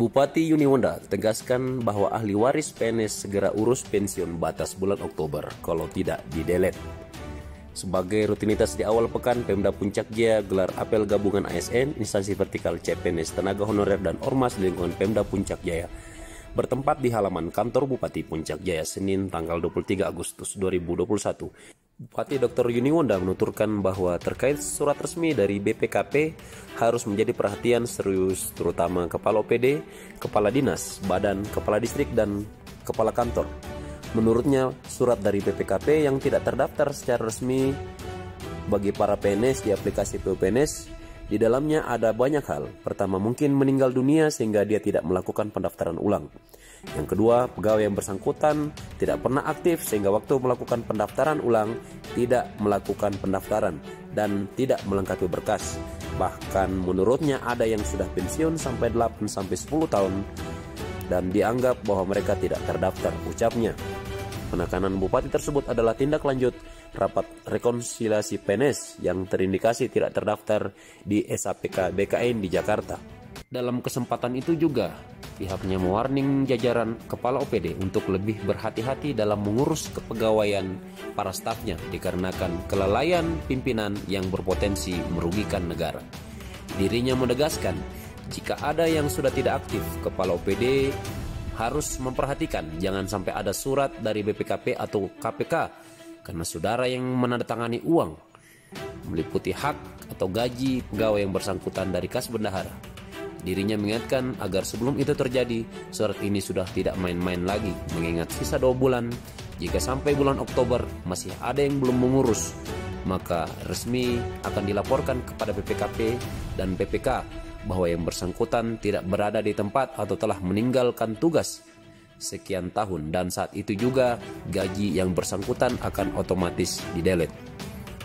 Bupati Yuniwonda tegaskan bahwa ahli waris PNS segera urus pensiun batas bulan Oktober, kalau tidak didelet. Sebagai rutinitas di awal pekan, Pemda Puncak Jaya gelar apel gabungan ASN, instansi vertikal CPNS, tenaga honorer dan ormas di lingkungan Pemda Puncak Jaya, bertempat di halaman kantor Bupati Puncak Jaya, Senin tanggal 23 Agustus 2021. Bupati Dr. Yuniwonda menuturkan bahwa terkait surat resmi dari BPKP harus menjadi perhatian serius terutama Kepala OPD, Kepala Dinas, Badan, Kepala Distrik, dan Kepala Kantor. Menurutnya, surat dari BPKP yang tidak terdaftar secara resmi bagi para PNS di aplikasi PUPNS, di dalamnya ada banyak hal. Pertama, mungkin meninggal dunia sehingga dia tidak melakukan pendaftaran ulang. Yang kedua, pegawai yang bersangkutan tidak pernah aktif sehingga waktu melakukan pendaftaran ulang tidak melakukan pendaftaran dan tidak melengkapi berkas. Bahkan menurutnya ada yang sudah pensiun sampai 8-10 tahun dan dianggap bahwa mereka tidak terdaftar, ucapnya. Penekanan Bupati tersebut adalah tindak lanjut rapat rekonsiliasi PNS yang terindikasi tidak terdaftar di SAPK BKN di Jakarta. Dalam kesempatan itu juga, pihaknya mewarning jajaran Kepala OPD untuk lebih berhati-hati dalam mengurus kepegawaian para stafnya dikarenakan kelalaian pimpinan yang berpotensi merugikan negara. Dirinya menegaskan, jika ada yang sudah tidak aktif, Kepala OPD harus memperhatikan jangan sampai ada surat dari BPKP atau KPK karena saudara yang menandatangani uang meliputi hak atau gaji pegawai yang bersangkutan dari kas bendahara. Dirinya mengingatkan agar sebelum itu terjadi, surat ini sudah tidak main-main lagi, mengingat sisa 2 bulan. Jika sampai bulan Oktober masih ada yang belum mengurus, maka resmi akan dilaporkan kepada BPKP dan BPK bahwa yang bersangkutan tidak berada di tempat atau telah meninggalkan tugas sekian tahun, dan saat itu juga gaji yang bersangkutan akan otomatis didelet.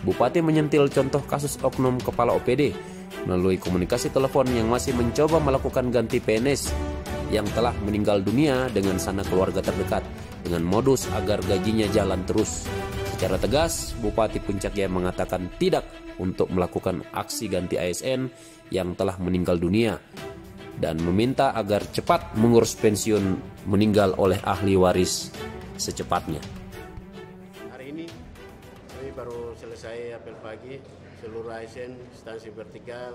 Bupati menyentil contoh kasus oknum Kepala OPD melalui komunikasi telepon yang masih mencoba melakukan ganti PNS yang telah meninggal dunia dengan sanak keluarga terdekat dengan modus agar gajinya jalan terus. Secara tegas, Bupati Puncak Jaya mengatakan tidak untuk melakukan aksi ganti ASN yang telah meninggal dunia dan meminta agar cepat mengurus pensiun meninggal oleh ahli waris secepatnya. Hari ini kami baru selesai apel pagi seluruh ASN, instansi vertikal,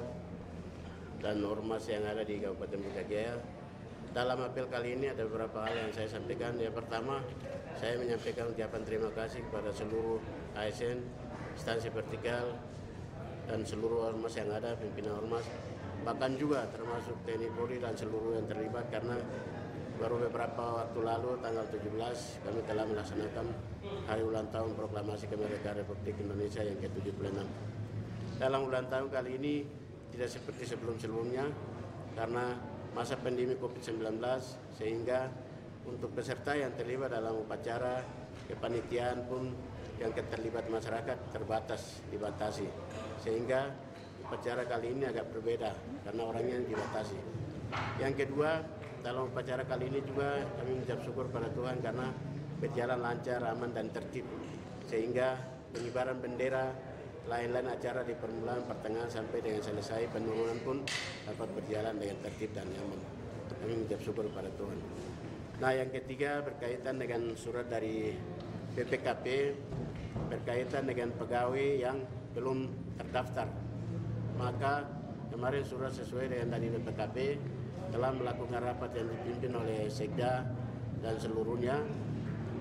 dan ormas yang ada di Kabupaten Puncak Jaya. Dalam apel kali ini ada beberapa hal yang saya sampaikan. Yang pertama, saya menyampaikan ucapan terima kasih kepada seluruh ASN, instansi vertikal, dan seluruh ormas yang ada, pimpinan ormas, bahkan juga termasuk TNI Polri dan seluruh yang terlibat, karena baru beberapa waktu lalu tanggal 17 kami telah melaksanakan hari ulang tahun proklamasi kemerdekaan Republik Indonesia yang ke-76. Dalam ulang tahun kali ini tidak seperti sebelum-sebelumnya karena masa pandemi COVID-19, sehingga untuk peserta yang terlibat dalam upacara kepanitiaan pun yang terlibat masyarakat dibatasi, sehingga upacara kali ini agak berbeda karena orangnya dibatasi. Yang kedua, dalam upacara kali ini juga kami mengucap syukur pada Tuhan karena berjalan lancar, aman, dan tertib, sehingga pengibaran bendera, lain-lain acara di permulaan, pertengahan, sampai dengan selesai penurunan pun dapat berjalan dengan tertib dan nyaman. Kami mengucap syukur pada Tuhan. Nah, yang ketiga berkaitan dengan surat dari BPKP berkaitan dengan pegawai yang belum terdaftar. Maka kemarin surat sesuai dengan dari BPKP telah melakukan rapat yang dipimpin oleh Sekda dan seluruhnya.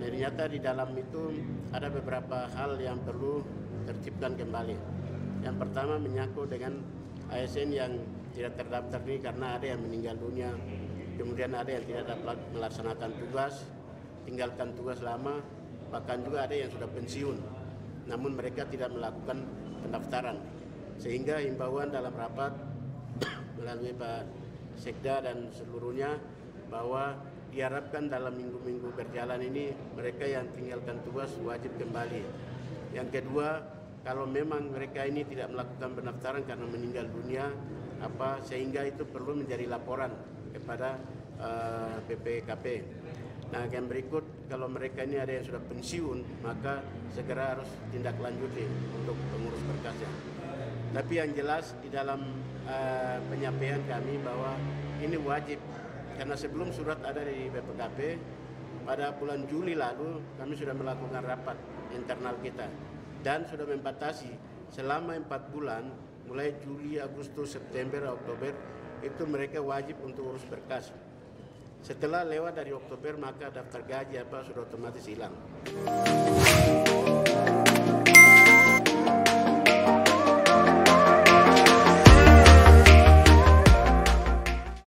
Ternyata di dalam itu ada beberapa hal yang perlu tertibkan kembali. Yang pertama menyangkut dengan ASN yang tidak terdaftar ini karena ada yang meninggal dunia, kemudian ada yang tidak dapat melaksanakan tugas, tinggalkan tugas lama, bahkan juga ada yang sudah pensiun, namun mereka tidak melakukan pendaftaran. Sehingga himbauan dalam rapat melalui Pak Sekda dan seluruhnya bahwa diharapkan dalam minggu-minggu berjalan ini mereka yang tinggalkan tugas wajib kembali. Yang kedua, kalau memang mereka ini tidak melakukan pendaftaran karena meninggal dunia, sehingga itu perlu menjadi laporan kepada BPKP. Nah, yang berikut, kalau mereka ini ada yang sudah pensiun, maka segera harus tindak lanjuti untuk pengurus berkasnya. Tapi yang jelas di dalam penyampaian kami bahwa ini wajib karena sebelum surat ada di BPKP, pada bulan Juli lalu kami sudah melakukan rapat internal kita dan sudah membatasi selama 4 bulan, mulai Juli, Agustus, September, Oktober, itu mereka wajib untuk urus berkas. Setelah lewat dari Oktober, maka daftar gaji sudah otomatis hilang.